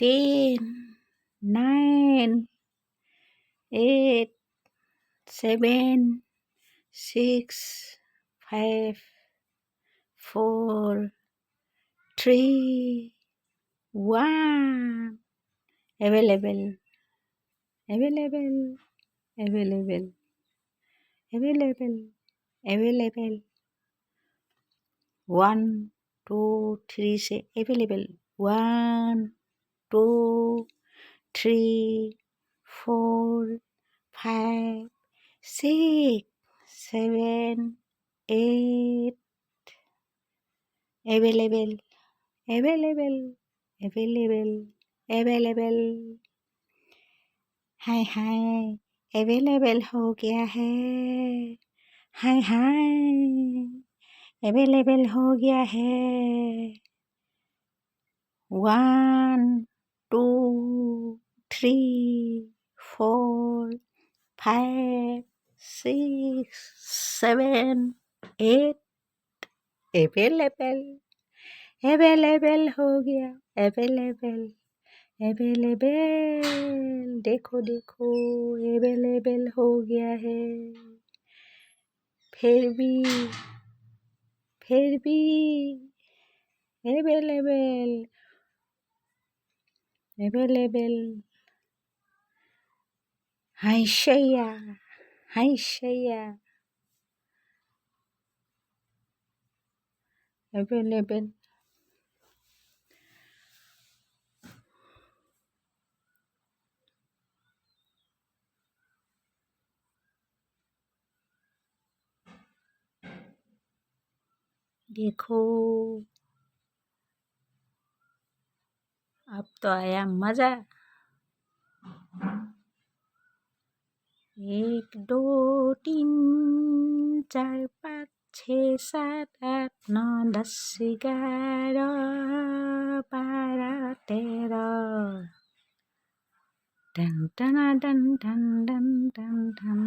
10, 9, 8, 7, 6, 5, 4, 3, 1. Available, available, available, available, available. 1, 2, 3, say available. 1, 2, 3, 4, 5, 6, 7, 8. Available, available, available, available. हाय हाय available हो गया है। हाय हाय available हो गया है। 1, 2, 3, 4, 5, 6, 7, 8. अवेलेबल अवेलेबल हो गया। अवेलेबल अवेलेबल देखो देखो अवेलेबल हो गया है। फिर भी अवेलेबल अवेलेबल। हाय शैया अवेलेबल। देखो अब तो आया मजा। 1, 2, 3, 4, 5, 6, 7, 8, 9, 10, 11, 12, 13। Dun dun dun dun dun dun dun।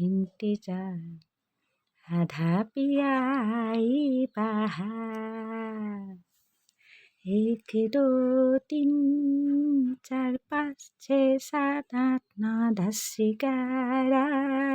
इंतजार आधा पिया आई बहार। 1, 2, 3, 4, 5, 6, 7, 8, 9, 10, 11।